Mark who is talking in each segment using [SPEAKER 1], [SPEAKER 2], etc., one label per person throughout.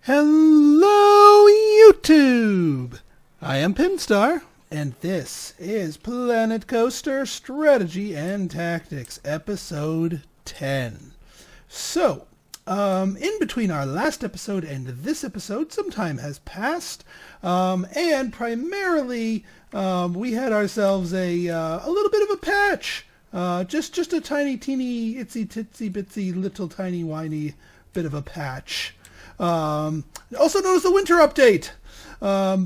[SPEAKER 1] Hello, YouTube! I am Pinstar, and this is Planet Coaster Strategy and Tactics, Episode 10. So, in between our last episode and this episode, some time has passed, and primarily, we had ourselves a little bit of a patch. Just a tiny, teeny, itsy, titsy, bitsy, little, tiny, whiny bit of a patch. Also known as the winter update. The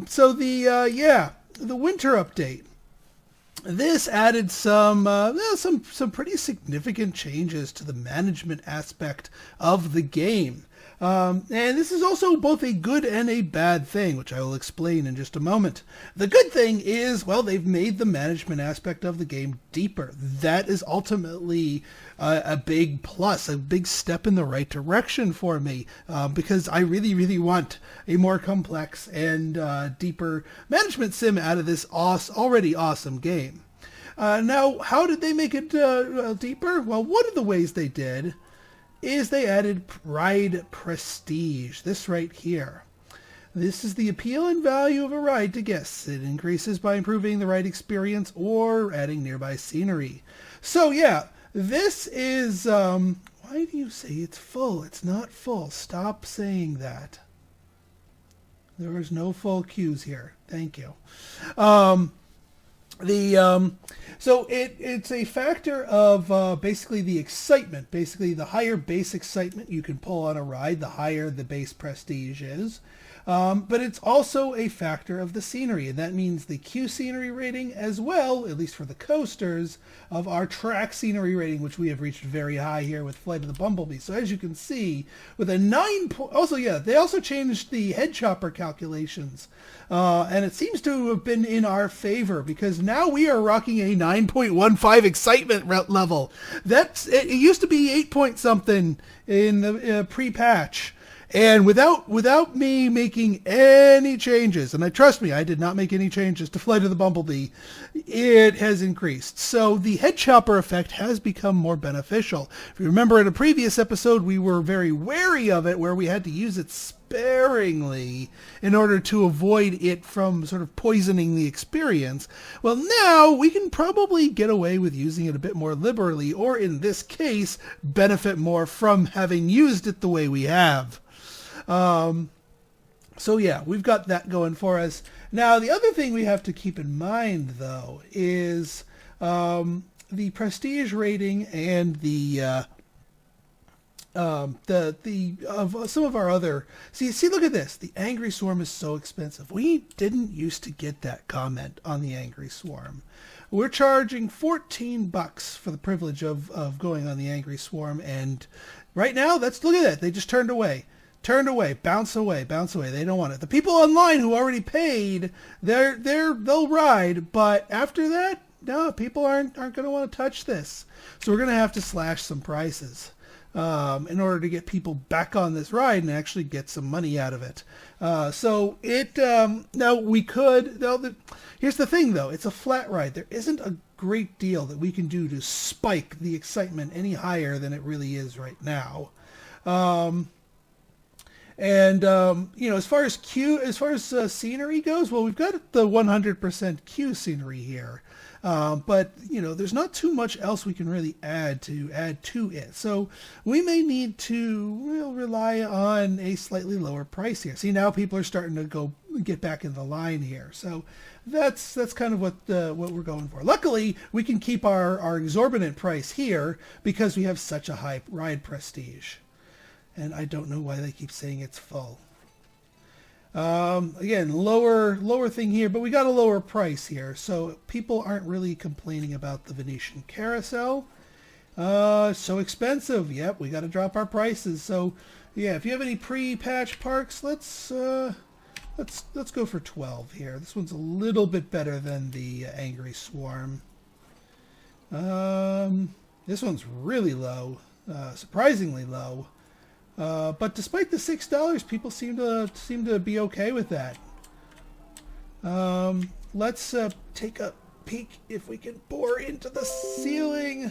[SPEAKER 1] winter update. This added some pretty significant changes to the management aspect of the game. And this is also both a good and a bad thing, which I will explain in just a moment. The good thing is, well, they've made the management aspect of the game deeper. That is ultimately a big plus, a big step in the right direction for me, because I really, really want a more complex and deeper management sim out of this already awesome game. Now, how did they make it deeper? Well, one of the ways they did is they added ride prestige, this right here. This is the appeal and value of a ride to guests. It increases by improving the ride experience or adding nearby scenery. So yeah, this is, why do you say it's full? It's not full. Stop saying that. There is no full queues here. Thank you. So it's a factor of basically the excitement. Basically, the higher base excitement you can pull on a ride, the higher the base prestige is. But it's also a factor of the scenery, and that means the queue scenery rating as well, at least for the coasters, of our track scenery rating, which we have reached very high here with Flight of the Bumblebee. So as you can see, with a 9 point... Also, yeah, they also changed the head chopper calculations. And it seems to have been in our favor, because now we are rocking a 9.15 excitement level. It used to be 8 point something in the pre-patch. And without me making any changes, and trust me, I did not make any changes to Flight of the Bumblebee, it has increased. So the head chopper effect has become more beneficial. If you remember in a previous episode, we were very wary of it, where we had to use it sparingly in order to avoid it from sort of poisoning the experience. Well, now we can probably get away with using it a bit more liberally, or in this case, benefit more from having used it the way we have. So yeah, we've got that going for us. Now, the other thing we have to keep in mind, though, is the prestige rating and of some of our other... See, look at this. The Angry Swarm is so expensive. We didn't used to get that comment on the Angry Swarm. We're charging $14 for the privilege of going on the Angry Swarm, and right now, look at that. They just turned away. Bounce away. They don't want it. The people online who already paid, they'll ride, but after that, no, people aren't going to want to touch this. So we're going to have to slash some prices in order to get people back on this ride and actually get some money out of it. Here's the thing, though. It's a flat ride. There isn't a great deal that we can do to spike the excitement any higher than it really is right now. As far as scenery goes, well, we've got the 100% queue scenery here. But there's not too much else we can really add to it. So we may need to rely on a slightly lower price here. See, now people are starting to get back in the line here. So that's kind of what we're going for. Luckily, we can keep our exorbitant price here because we have such a high ride prestige. And I don't know why they keep saying it's full. Again, lower thing here, but we got a lower price here. So people aren't really complaining about the Venetian Carousel. So expensive. Yep, we got to drop our prices. So yeah, if you have any pre-patch parks, let's go for 12 here. This one's a little bit better than the Angry Swarm. This one's really low, surprisingly low. But despite the $6, people seem to be okay with that. Let's take a peek if we can bore into the ceiling.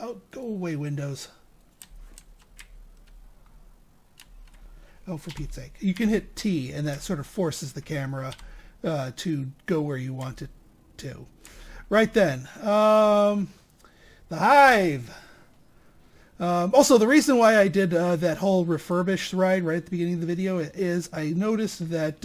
[SPEAKER 1] Oh, go away, Windows. Oh, for Pete's sake. You can hit T, and that sort of forces the camera to go where you want it to. Right then. The Hive. Also, the reason why I did that whole refurbished ride right at the beginning of the video is I noticed that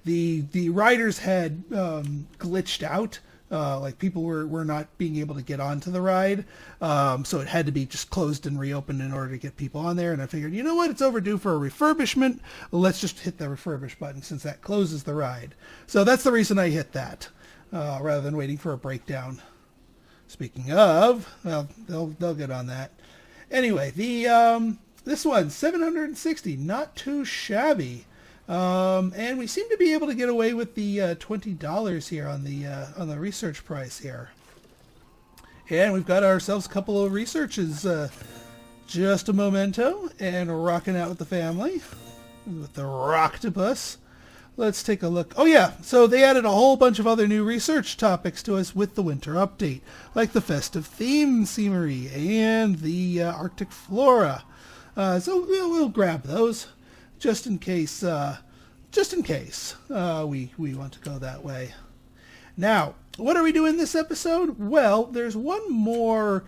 [SPEAKER 1] the riders had glitched out. Like people were not being able to get onto the ride. So it had to be just closed and reopened in order to get people on there. And I figured, you know what? It's overdue for a refurbishment. Let's just hit the refurbish button since that closes the ride. So that's the reason I hit that rather than waiting for a breakdown. Speaking of, well, they'll get on that. Anyway, this one, 760, not too shabby. And we seem to be able to get away with the $20 here on the research price here. And we've got ourselves a couple of researches, just a memento, and rocking out with the family with the Rocktopus. Let's take a look. Oh yeah, so they added a whole bunch of other new research topics to us with the winter update, like the festive theme scenery and the Arctic flora. So we'll grab those just in case we want to go that way. Now, what are we doing this episode? Well, there's one more,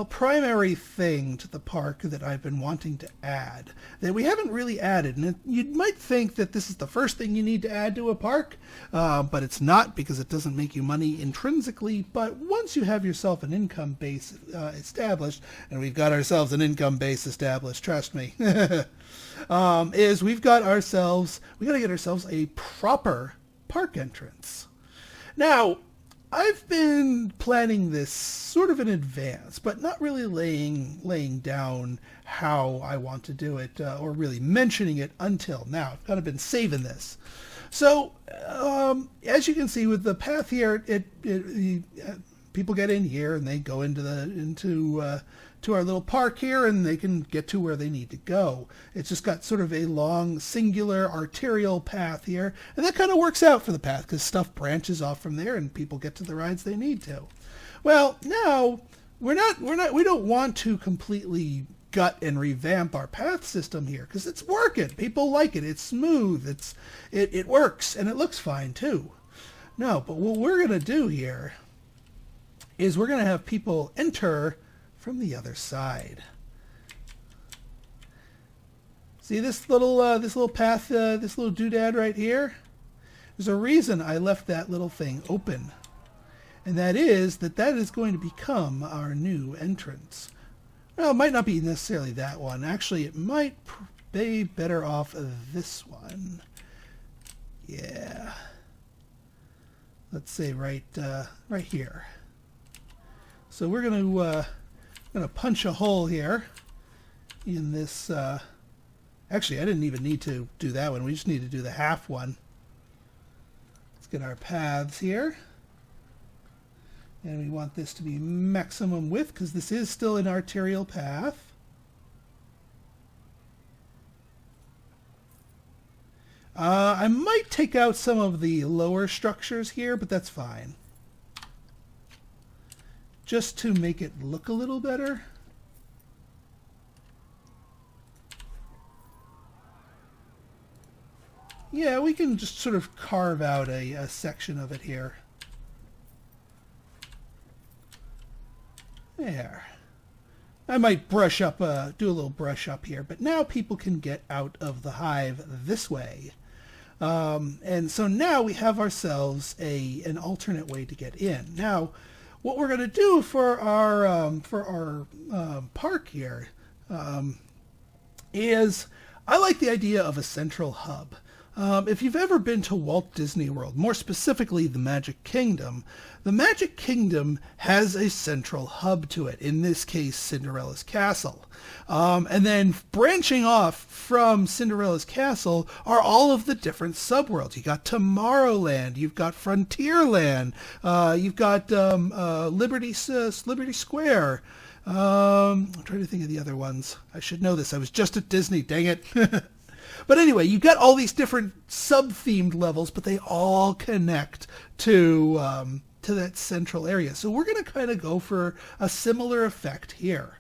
[SPEAKER 1] primary thing to the park that I've been wanting to add that we haven't really added. And you might think that this is the first thing you need to add to a park, but it's not because it doesn't make you money intrinsically. But once you have yourself an income base established, and we've got ourselves an income base established, trust me, is we got to get ourselves a proper park entrance. Now, I've been planning this sort of in advance, but not really laying down how I want to do it or really mentioning it until now. I've kind of been saving this. So, as you can see with the path here, people get in here and they go into our little park here, and they can get to where they need to go. It's just got sort of a long singular arterial path here, and that kind of works out for the path because stuff branches off from there and people get to the rides they need to. Well, now we don't want to completely gut and revamp our path system here because it's working. People like it. It's smooth. It works, and it looks fine too. No, but what we're going to do here is we're going to have people enter from the other side. See this little path, this little doodad right here? There's a reason I left that little thing open, and that is going to become our new entrance. Well, it might not be necessarily that one. Actually, it might be better off this one. Yeah. Let's say right here. So we're going to punch a hole here in this. Actually, I didn't even need to do that one. We just need to do the half one. Let's get our paths here. And we want this to be maximum width because this is still an arterial path. I might take out some of the lower structures here, but that's fine. Just to make it look a little better. Yeah, we can just sort of carve out a section of it here. There. I might brush up, do a little brush up here, but now people can get out of the hive this way. And so now we have ourselves an alternate way to get in. Now, what we're going to do for our park here is I like the idea of a central hub. If you've ever been to Walt Disney World, more specifically the Magic Kingdom has a central hub to it, in this case Cinderella's Castle. And then branching off from Cinderella's Castle are all of the different subworlds. You got Tomorrowland, you've got Frontierland, you've got Liberty Square. I'm trying to think of the other ones. I should know this. I was just at Disney, dang it. But anyway, you've got all these different sub-themed levels, but they all connect to that central area. So we're going to kind of go for a similar effect here.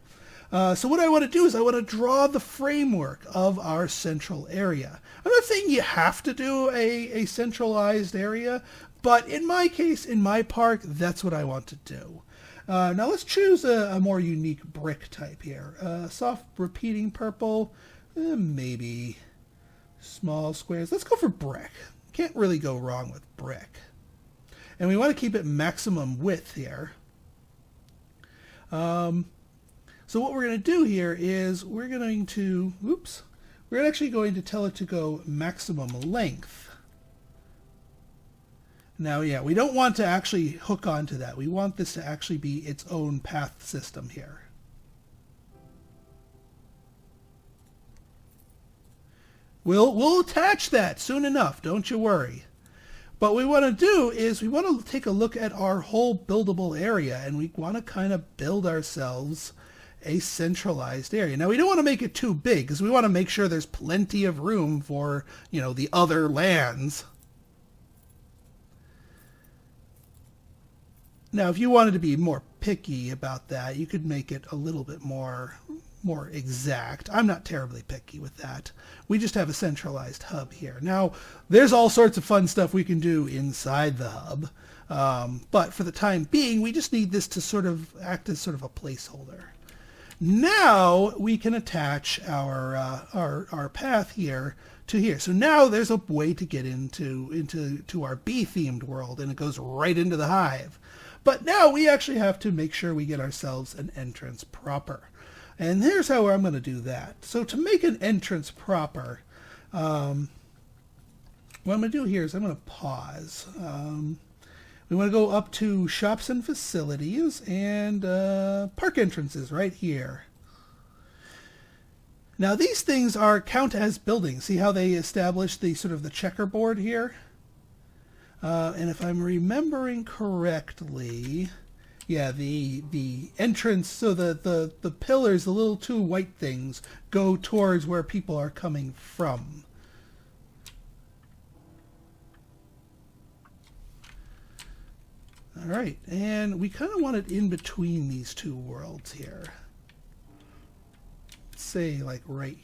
[SPEAKER 1] So what I want to do is I want to draw the framework of our central area. I'm not saying you have to do a centralized area, but in my case, in my park, that's what I want to do. Now let's choose a more unique brick type here. Soft repeating purple, maybe small squares. Let's go for brick. Can't really go wrong with brick. And we want to keep it maximum width here. So what we're going to do here is we're actually going to tell it to go maximum length. Now, yeah, we don't want to actually hook onto that. We want this to actually be its own path system here. We'll attach that soon enough, don't you worry. But what we want to do is we want to take a look at our whole buildable area, and we want to kind of build ourselves a centralized area. Now, we don't want to make it too big because we want to make sure there's plenty of room for, you know, the other lands. Now, if you wanted to be more picky about that, you could make it a little bit more exact. I'm not terribly picky with that. We just have a centralized hub here. Now, there's all sorts of fun stuff we can do inside the hub, but for the time being, we just need this to sort of act as sort of a placeholder. Now we can attach our path here to here. So now there's a way to get into our bee-themed world, and it goes right into the hive. But now we actually have to make sure we get ourselves an entrance proper. And here's how I'm going to do that. So to make an entrance proper, what I'm going to do here is I'm going to pause. We want to go up to shops and facilities and park entrances right here. Now these things count as buildings. See how they establish the sort of the checkerboard here? And if I'm remembering correctly, yeah, the entrance, so the pillars, the little two white things, go towards where people are coming from. All right, and we kind of want it in between these two worlds here. Let's say like right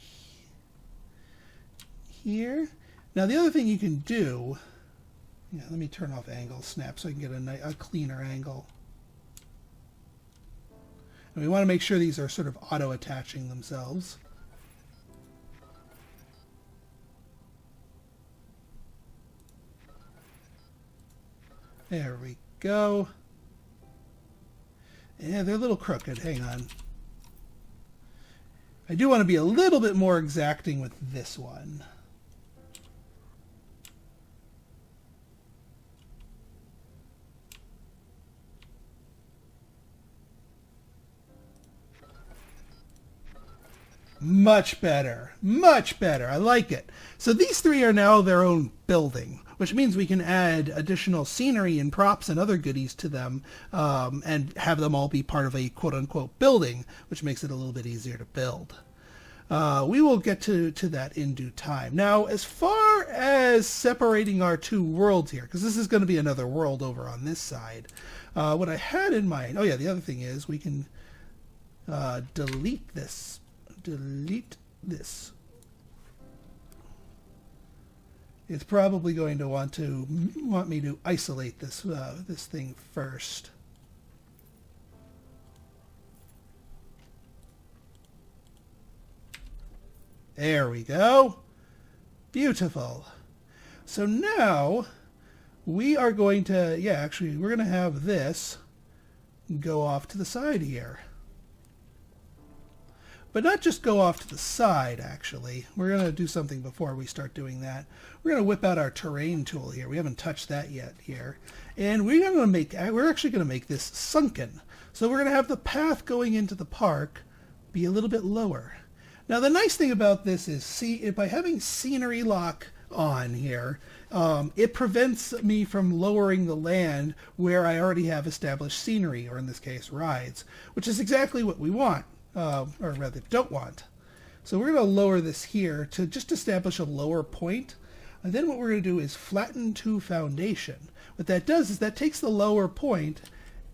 [SPEAKER 1] here. Now the other thing you can do, yeah, let me turn off angle snap so I can get a cleaner angle. And we want to make sure these are sort of auto-attaching themselves. There we go. Yeah, they're a little crooked. Hang on. I do want to be a little bit more exacting with this one. Much better. Much better. I like it. So these three are now their own building, which means we can add additional scenery and props and other goodies to them and have them all be part of a quote-unquote building, which makes it a little bit easier to build. We will get to that in due time. Now, as far as separating our two worlds here, because this is going to be another world over on this side, what I had in mind, oh yeah, the other thing is we can delete this. Delete this. It's probably going to want me to isolate this this thing first. There we go. Beautiful. So now we are going to, yeah, actually we're going to have this go off to the side here. But not just go off to the side, actually. We're going to do something before we start doing that. We're going to whip out our terrain tool here. We haven't touched that yet here. And we're actually going to make this sunken. So we're going to have the path going into the park be a little bit lower. Now the nice thing about this is, by having scenery lock on here, it prevents me from lowering the land where I already have established scenery, or in this case rides, which is exactly what we want. Or rather don't want. So we're going to lower this here to just establish a lower point. And then what we're going to do is flatten to foundation. What that does is that takes the lower point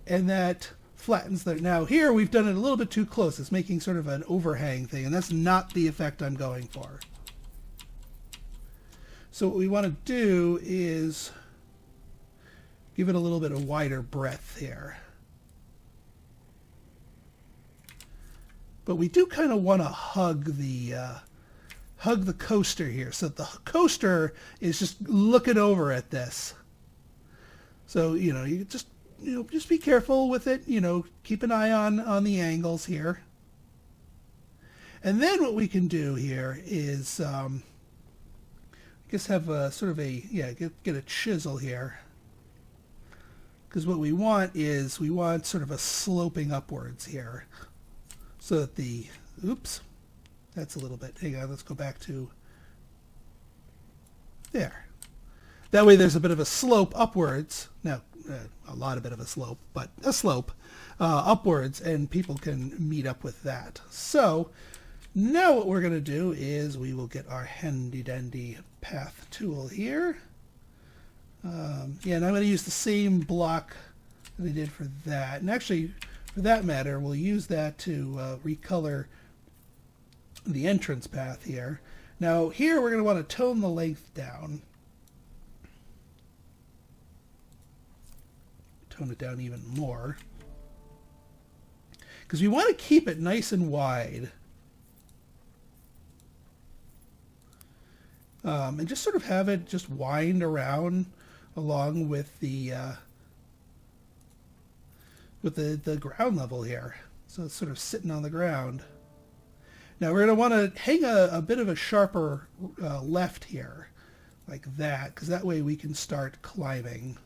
[SPEAKER 1] and that flattens there. Now here we've done it a little bit too close. It's making sort of an overhang thing, and that's not the effect I'm going for. So what we want to do is give it a little bit of wider breadth here. But we do kind of want to hug the coaster here, so the coaster is just looking over at this. So you just be careful with it. Keep an eye on the angles here. And then what we can do here is just have a sort of a get a chisel here, because what we want is sort of a sloping upwards here, so that the that's a little bit, hang on, let's go back to there. That way there's a bit of a slope upwards. Now a lot of bit of a slope, but a slope upwards, and people can meet up with that. So now what we're going to do is we will get our handy dandy path tool here. And I'm going to use the same block that I did for that. And actually, for that matter, we'll use that to recolor the entrance path here. Now here we're going to want to tone the length down. Tone it down even more, because we want to keep it nice and wide. And just sort of have it just wind around along with the ground level here. So it's sort of sitting on the ground. Now we're going to want to hang a bit of a sharper left here, like that, because that way we can start climbing.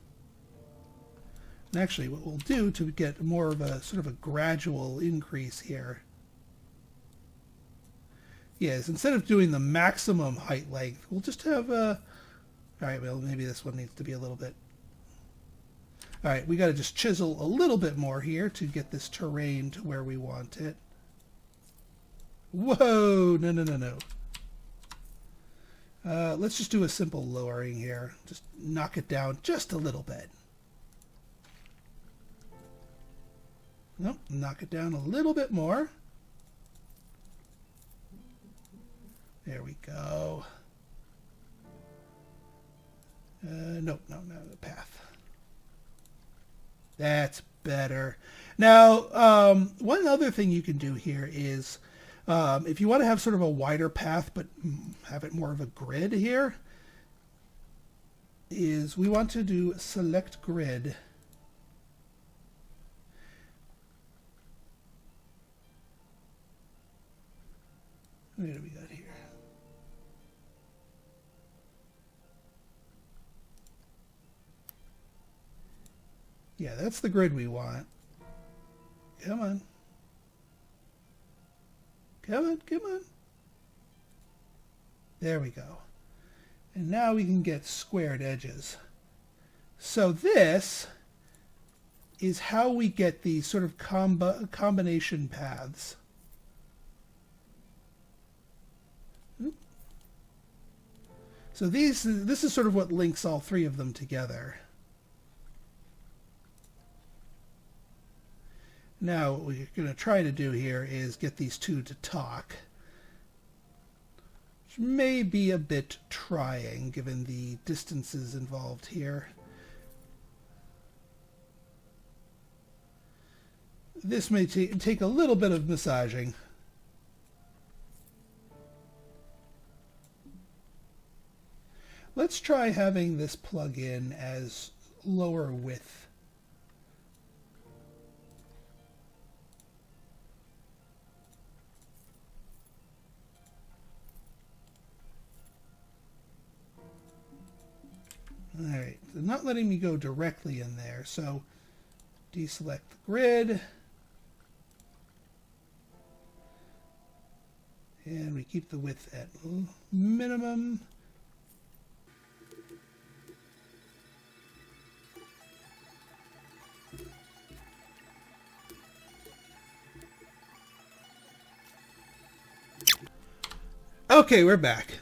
[SPEAKER 1] And actually what we'll do to get more of a sort of a gradual increase here is, instead of doing the maximum height length, we'll just have a... Alright, well, maybe this one needs to be a little bit... Alright, we got to just chisel a little bit more here to get this terrain to where we want it. Whoa! No, no, no, no. Let's just do a simple lowering here. Just knock it down just a little bit. Nope, knock it down a little bit more. There we go. Nope, no, the path. That's better. Now, one other thing you can do here is, if you want to have sort of a wider path, but have it more of a grid here, is we want to do select grid. What do we got here? Yeah, that's the grid we want. Come on. Come on, come on. There we go. And now we can get squared edges. So this is how we get these sort of combination paths. So this is sort of what links all three of them together. Now what we're going to try to do here is get these two to talk, which may be a bit trying given the distances involved here. This may take a little bit of massaging. Let's try having this plug in as lower width. Alright, so not letting me go directly in there, so deselect the grid. And we keep the width at minimum. Okay, we're back.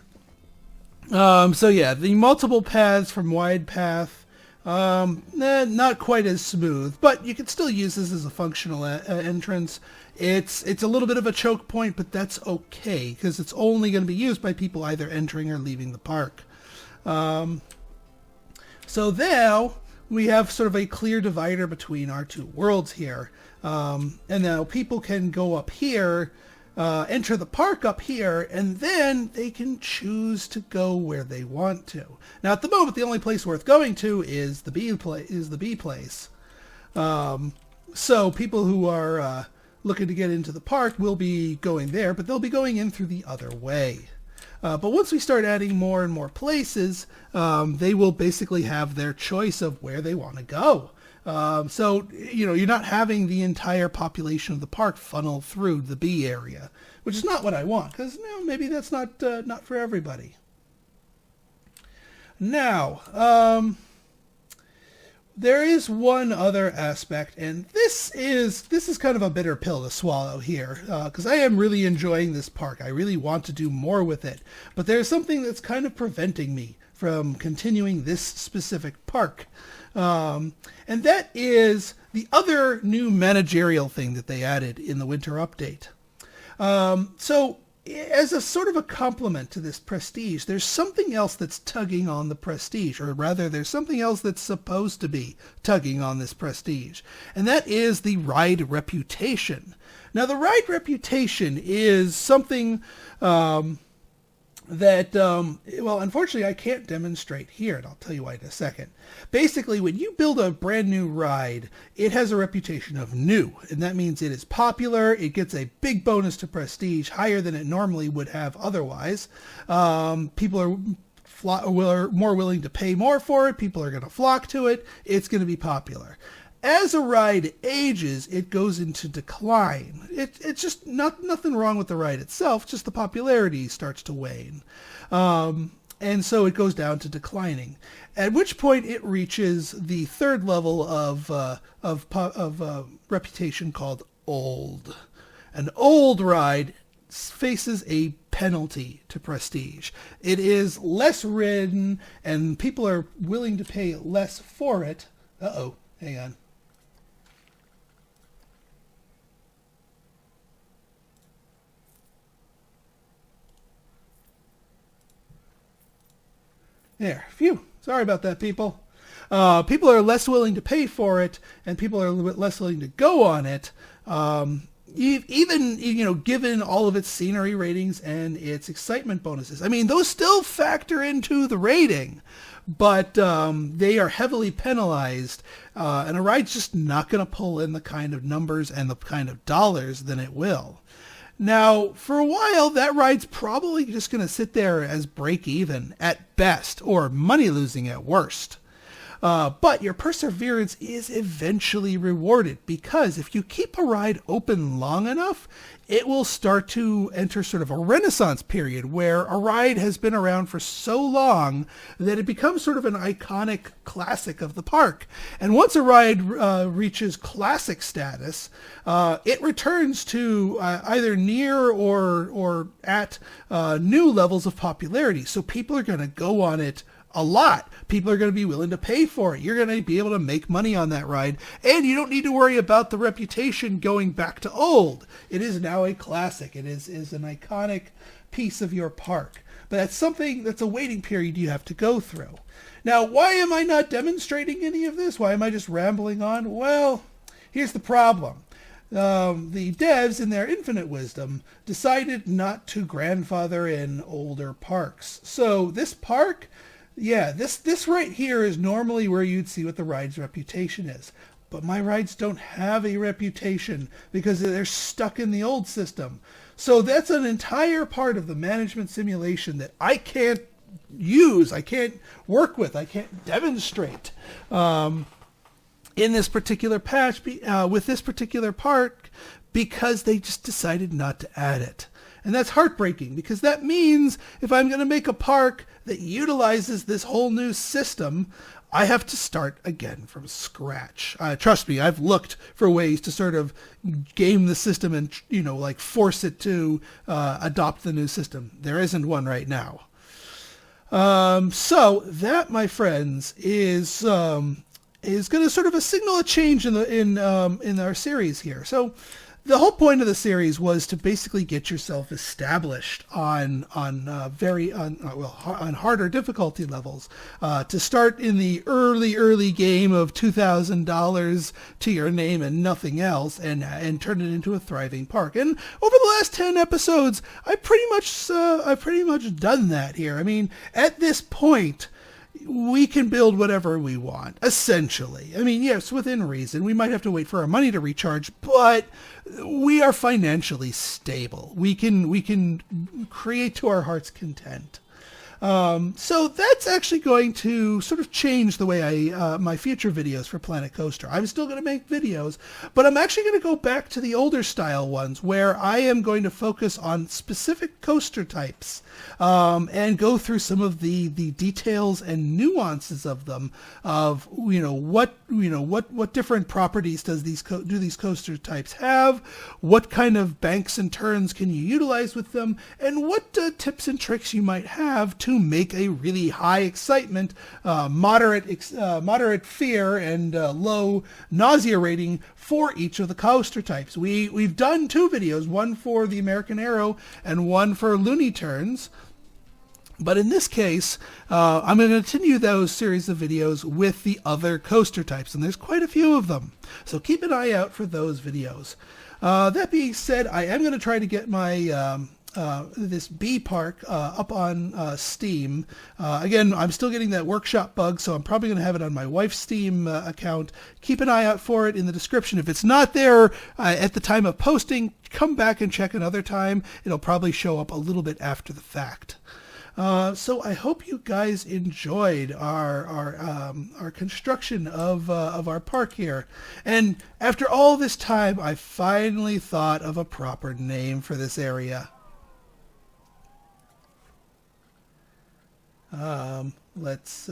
[SPEAKER 1] So yeah, the multiple paths from wide path Not quite as smooth, but you can still use this as a functional entrance. It's a little bit of a choke point, but that's okay because it's only going to be used by people either entering or leaving the park. So now we have sort of a clear divider between our two worlds here. And now people can go up here, enter the park up here, and then they can choose to go where they want to. Now, at the moment, the only place worth going to is the B place. So people who are looking to get into the park will be going there, but they'll be going in through the other way. But once we start adding more and more places, they will basically have their choice of where they want to go. So, you're not having the entire population of the park funnel through the B area, which is not what I want, because maybe that's not for everybody. Now, there is one other aspect, and this is kind of a bitter pill to swallow here, because I am really enjoying this park. I really want to do more with it, but there's something that's kind of preventing me from continuing this specific park. And that is the other new managerial thing that they added in the winter update. So as a sort of a complement to this prestige, there's something else that's tugging on the prestige, or rather there's something else that's supposed to be tugging on this prestige, and that is the ride reputation. Now, the ride reputation is something that, unfortunately I can't demonstrate here, and I'll tell you why in a second. Basically, when you build a brand new ride, it has a reputation of new, and that means it is popular, it gets a big bonus to prestige, higher than it normally would have otherwise. People are more willing to pay more for it, people are going to flock to it, it's going to be popular. As a ride ages, it goes into decline. It's just nothing wrong with the ride itself, just the popularity starts to wane. And so it goes down to declining. At which point it reaches the third level of reputation called old. An old ride faces a penalty to prestige. It is less ridden, and people are willing to pay less for it. Uh-oh, hang on. There, phew. Sorry about that, people. People are less willing to pay for it, and people are less willing to go on it. Even, given all of its scenery ratings and its excitement bonuses. I mean, those still factor into the rating, but they are heavily penalized, and a ride's just not going to pull in the kind of numbers and the kind of dollars that it will. Now, for a while, that ride's probably just going to sit there as break even at best, or money losing at worst. But your perseverance is eventually rewarded, because if you keep a ride open long enough, it will start to enter sort of a renaissance period where a ride has been around for so long that it becomes sort of an iconic classic of the park. And once a ride reaches classic status, it returns to either near or at new levels of popularity. So people are going to go on it a lot. People are going to be willing to pay for it. You're going to be able to make money on that ride, and you don't need to worry about the reputation going back to old. It is now a classic. It is an iconic piece of your park. But that's a waiting period you have to go through. Now, why am I not demonstrating any of this? Why am I just rambling on? Well, here's the problem. The devs, in their infinite wisdom, decided not to grandfather in older parks. So this park, yeah, this right here is normally where you'd see what the ride's reputation is. But my rides don't have a reputation because they're stuck in the old system. So that's an entire part of the management simulation that I can't use, I can't work with, I can't demonstrate in this particular patch, with this particular part, because they just decided not to add it. And that's heartbreaking, because that means if I'm going to make a park that utilizes this whole new system, I have to start again from scratch. Trust me, I've looked for ways to sort of game the system and, force it to adopt the new system. There isn't one right now. So that, my friends, is going to sort of signal a change in our series here. So the whole point of the series was to basically get yourself established on harder difficulty levels. To start in the early game of $2,000 to your name and nothing else, and turn it into a thriving park. And over the last 10 episodes, I've pretty much done that here. I mean, at this point, we can build whatever we want, essentially. I mean, yes, within reason. We might have to wait for our money to recharge, but we are financially stable. We can create to our heart's content. So that's actually going to sort of change the way my future videos for Planet Coaster. I'm still going to make videos, but I'm actually going to go back to the older style ones where I am going to focus on specific coaster types, and go through some of the details and nuances of them, of what different properties do these coaster types have, what kind of banks and turns can you utilize with them, and what tips and tricks you might have to make a really high excitement, moderate fear, and low nausea rating for each of the coaster types. We've done 2 videos, one for the American Aero and one for Looney Turns. But in this case, I'm going to continue those series of videos with the other coaster types, and there's quite a few of them. So keep an eye out for those videos. That being said, I am going to try to get my this B Park up on Steam. Again, I'm still getting that workshop bug, so I'm probably going to have it on my wife's Steam account. Keep an eye out for it in the description. If it's not there at the time of posting, come back and check another time. It'll probably show up a little bit after the fact. So I hope you guys enjoyed our construction of our park here. And after all this time, I finally thought of a proper name for this area. Let's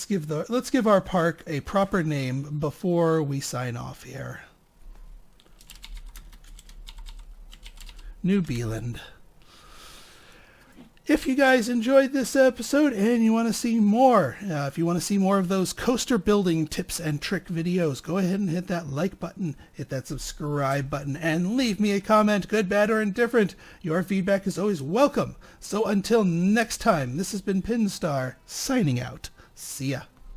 [SPEAKER 1] give our park a proper name before we sign off here. New Beeland. If you guys enjoyed this episode and you want to see more, if you want to see more of those coaster building tips and trick videos, go ahead and hit that like button, hit that subscribe button, and leave me a comment, good, bad, or indifferent. Your feedback is always welcome. So until next time, this has been Pinstar, signing out. See ya.